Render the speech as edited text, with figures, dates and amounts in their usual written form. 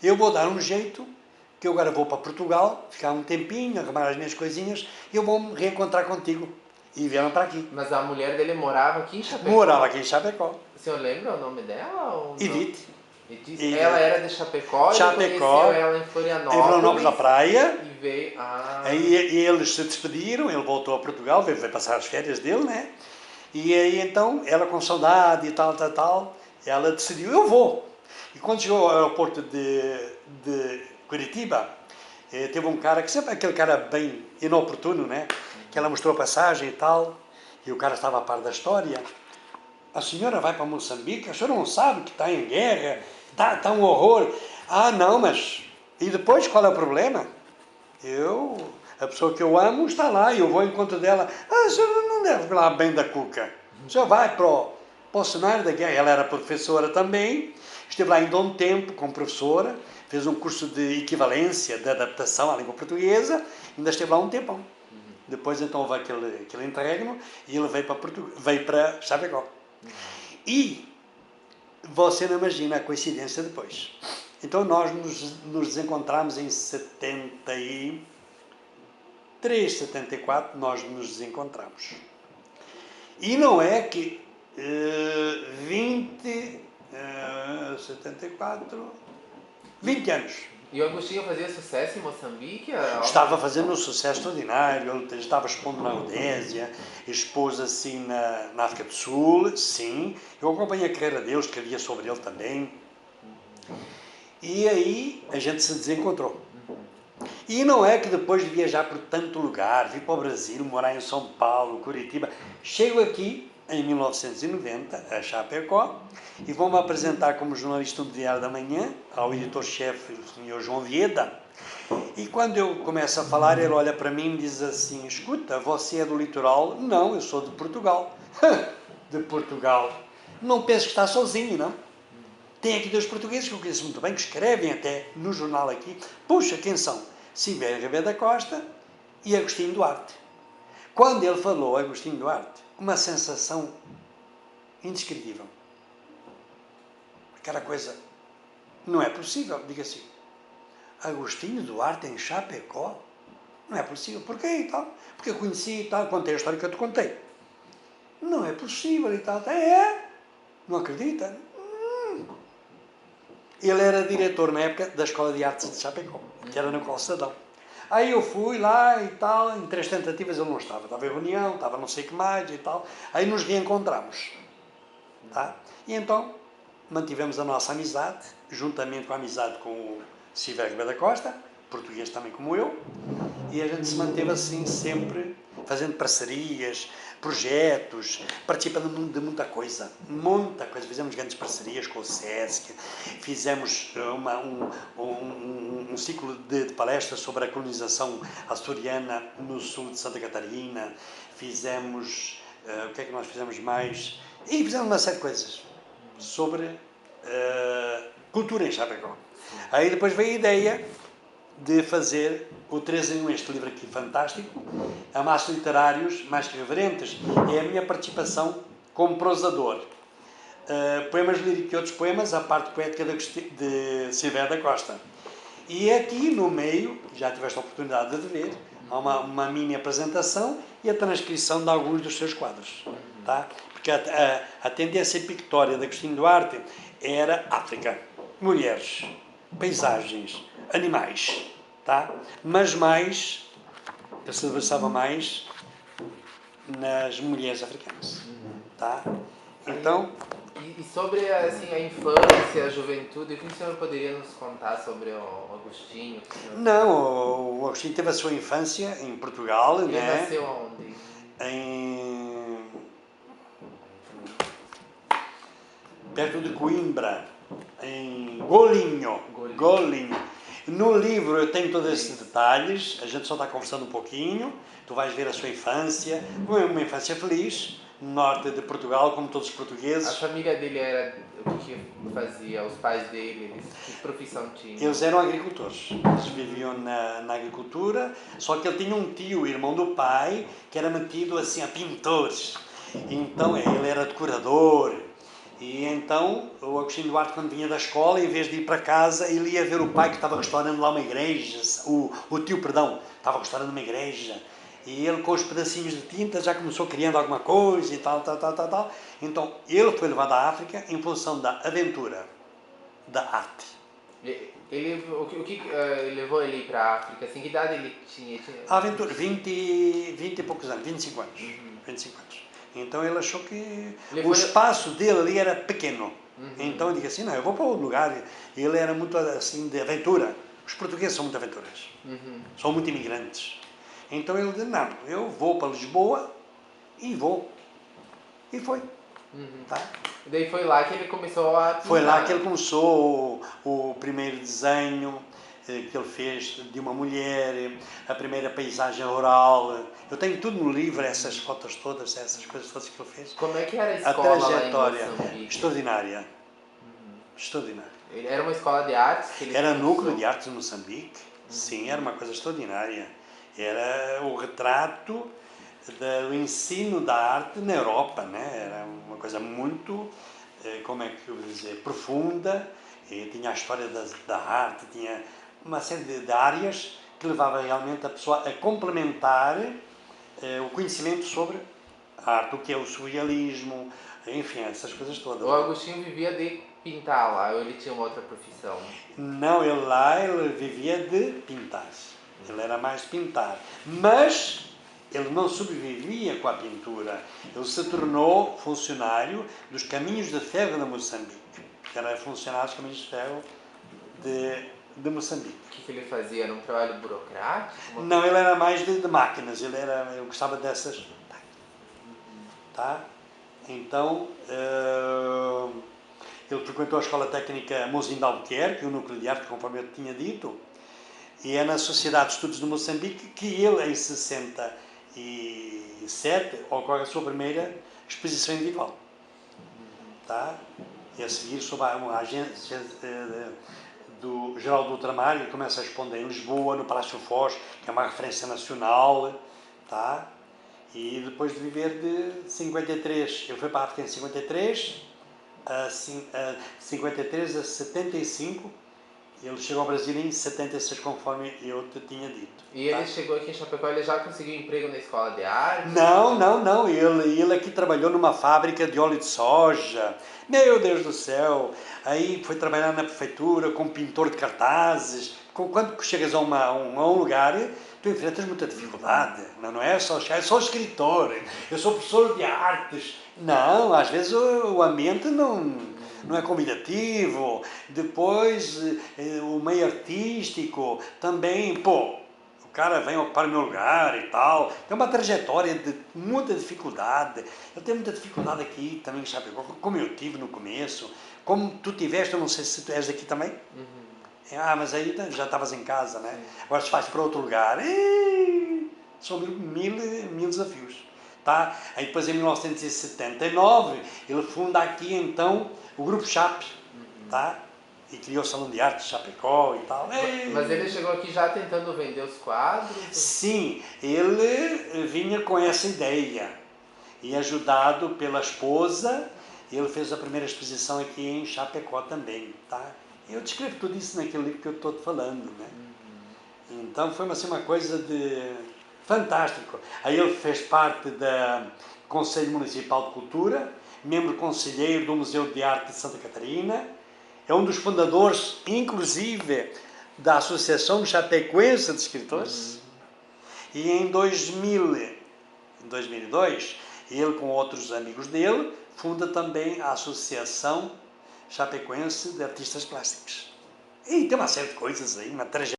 eu vou dar um jeito, que eu agora vou para Portugal, ficar um tempinho, arrumar as minhas coisinhas, e eu vou me reencontrar contigo. E vieram para aqui. Mas a mulher dele morava aqui em Chapecó? Morava aqui em Chapecó. O senhor lembra o nome dela ou não? Edith. Ela era de Chapecó, Chapecó, ele conheceu ela em Florianópolis. Em Florianópolis da praia. E veio... Aí eles se despediram, ele voltou a Portugal, veio passar as férias dele, né? E aí então, ela com saudade e tal, ela decidiu, eu vou. E quando chegou ao aeroporto de Curitiba, teve um cara, que sempre aquele cara bem inoportuno, né? Que ela mostrou a passagem e tal, e o cara estava a par da história. A senhora vai para Moçambique, a senhora não sabe que está em guerra, está um horror. Ah, não, mas... E depois, qual é o problema? A pessoa que eu amo está lá, e eu vou ao encontro dela. Ah, a senhora não deve falar bem da Cuca. A senhora vai para o cenário da guerra. Ela era professora também, esteve lá ainda um tempo como professora, fez um curso de equivalência, de adaptação à língua portuguesa, ainda esteve lá um tempão. Depois, então, houve aquele interregno, e ele veio para Chapecó. E você não imagina a coincidência depois. Então, nós nos desencontramos em 73, 74, nós nos desencontramos. E não é que 20 anos. E o Agostinho fazia sucesso em Moçambique? Estava fazendo um sucesso extraordinário, ele estava expondo na Rodésia, expôs assim na África do Sul, sim. Eu acompanhei a carreira dele, escrevia sobre ele também. E aí a gente se desencontrou. E não é que depois de viajar por tanto lugar, vir para o Brasil, morar em São Paulo, Curitiba, chego aqui em 1990, a Chapecó, e vou-me apresentar como jornalista do Diário da Manhã, ao editor-chefe, o Sr. João Vieda. E quando eu começo a falar, ele olha para mim e me diz assim, escuta, você é do litoral? Não, eu sou de Portugal. De Portugal. Não penso que está sozinho, não? Tem aqui dois portugueses que eu conheço muito bem, que escrevem até no jornal aqui. Puxa, quem são? Silvério Ribeiro da Costa e Agostinho Duarte. Quando ele falou Agostinho Duarte, uma sensação indescritível. Aquela coisa, não é possível, diga assim, Agostinho Duarte em Chapecó? Não é possível. Porquê e tal? Porque eu conheci e tal, contei a história que eu te contei. Não é possível e tal. É? Não acredita? Ele era diretor na época da Escola de Artes de Chapecó, que era no Calçadão. Aí eu fui lá e tal, em 3 tentativas ele não estava. Estava em reunião, estava não sei o que mais e tal. Aí nos reencontramos. Tá? E então mantivemos a nossa amizade, juntamente com a amizade com o Silvério Ribeiro da Costa, português também como eu, e a gente se manteve assim sempre, fazendo parcerias, projetos, participando de muita coisa. Fizemos grandes parcerias com o SESC, fizemos um ciclo de palestras sobre a colonização açoriana no sul de Santa Catarina, fizemos, o que é que nós fizemos mais? E fizemos uma série de coisas sobre cultura em Chapecó. Aí depois veio a ideia de fazer o 3 em 1, este livro aqui fantástico, Amassos Literários Mais que Reverentes, é a minha participação como prosador. Poemas líricos e outros poemas, a parte poética de Silvério da Costa. E aqui no meio, já tiveste a oportunidade de ver, há uma mini apresentação e a transcrição de alguns dos seus quadros. Tá? Porque a tendência pictória de Agostinho Duarte era África, mulheres, paisagens, animais, tá? Mas mais, ele se debruçava mais nas mulheres africanas, tá? Então... E sobre assim, a infância, a juventude, o que o senhor poderia nos contar sobre o Agostinho? Não, o Agostinho teve a sua infância em Portugal, ele né? Nasceu onde? Perto de Coimbra, em Golinho. No livro eu tenho todos esses detalhes, a gente só está conversando um pouquinho, tu vais ver a sua infância, uma infância feliz, no norte de Portugal, como todos os portugueses. A família dele era o que fazia? Os pais dele, que profissão tinham? Eles eram agricultores, eles viviam na agricultura, só que ele tinha um tio, irmão do pai, que era metido assim a pintores. Então ele era decorador, E então o Agostinho Duarte, quando vinha da escola, em vez de ir para casa, ele ia ver o pai que estava restaurando lá uma igreja, o tio, perdão, estava restaurando uma igreja, e ele com os pedacinhos de tinta já começou criando alguma coisa e tal. Então ele foi levado à África em função da aventura, da arte. O que levou ele para a África? Assim, que idade ele tinha? A aventura, 20 e poucos anos, 25 anos. 25 anos. Então ele achou que o espaço dele ali era pequeno. Então eu digo assim, não, eu vou para outro lugar. Ele era muito assim de aventura. Os portugueses são muito aventureiros. São muito imigrantes. Então ele disse, não, eu vou para Lisboa e vou. E foi. Tá? E daí foi lá que ele começou a pintar. Foi lá que ele começou o primeiro desenho que ele fez de uma mulher, a primeira paisagem rural. Eu tenho tudo no livro, essas fotos todas, essas coisas todas que ele fez. Como é que era a escola a trajetória lá em Moçambique? Extraordinária. Extraordinária. Era uma escola de artes? Que ele era começou? núcleo de artes de Moçambique. Sim, era uma coisa extraordinária. Era o retrato do ensino da arte na Europa, né? Era uma coisa muito, como é que eu vou dizer, profunda. E tinha a história da arte, tinha uma série de áreas que levava realmente a pessoa a complementar o conhecimento sobre a arte, o que é o surrealismo, enfim, essas coisas todas. O Agostinho vivia de pintar lá, ou ele tinha uma outra profissão? Não, ele vivia de pintar. Ele era mais pintar. Mas ele não sobrevivia com a pintura. Ele se tornou funcionário dos Caminhos de Ferro de Moçambique. Era funcionário dos Caminhos de Ferro de Moçambique. O que ele fazia? Era um trabalho burocrático? Não, ele era mais de máquinas. Ele gostava dessas. Tá? Então, ele frequentou a Escola Técnica Mozinho de Albuquerque, o núcleo de arte, conforme eu tinha dito, e é na Sociedade de Estudos de Moçambique que ele, em 67, ocorre a sua primeira exposição individual. Tá? E a seguir, sob a agência do Geraldo Ultramar, ele começa a expondo em Lisboa, no Palácio Foz, que é uma referência nacional. Tá? E depois de viver de 53, ele foi para a África em 53, a 53 a 75, ele chegou ao Brasil em 76, conforme eu te tinha dito. E ele chegou aqui em Chapecó, ele já conseguiu emprego na escola de arte? Não, ele aqui trabalhou numa fábrica de óleo de soja, meu Deus do céu, aí foi trabalhar na prefeitura como pintor de cartazes. Quando chegas a um lugar, tu enfrentas muita dificuldade, não é só chegar, eu sou escritor, eu sou professor de artes. Não, às vezes o ambiente não é convidativo. Depois, o meio artístico também, o cara vem ocupar o meu lugar e tal. Tem uma trajetória de muita dificuldade. Eu tenho muita dificuldade aqui também em Chapecó, como eu tive no começo, como tu tiveste, eu não sei se tu és daqui também. Mas aí já estavas em casa, né? Agora se faz para outro lugar, são mil desafios. Tá? Aí depois em 1979 ele funda aqui então o Grupo Chape, tá? E criou o Salão de Arte de Chapecó e tal. Mas ele chegou aqui já tentando vender os quadros? Sim, ele vinha com essa ideia. E ajudado pela esposa, ele fez a primeira exposição aqui em Chapecó também, tá? Eu descrevo tudo isso naquele livro que eu estou te falando, né? Então foi assim, uma coisa de fantástico. Aí ele fez parte do Conselho Municipal de Cultura, membro conselheiro do Museu de Arte de Santa Catarina, é um dos fundadores, inclusive, da Associação Chapecoense de Escritores. E em 2002, ele com outros amigos dele, funda também a Associação Chapecoense de Artistas Plásticos. E tem uma série de coisas aí, uma trajetória.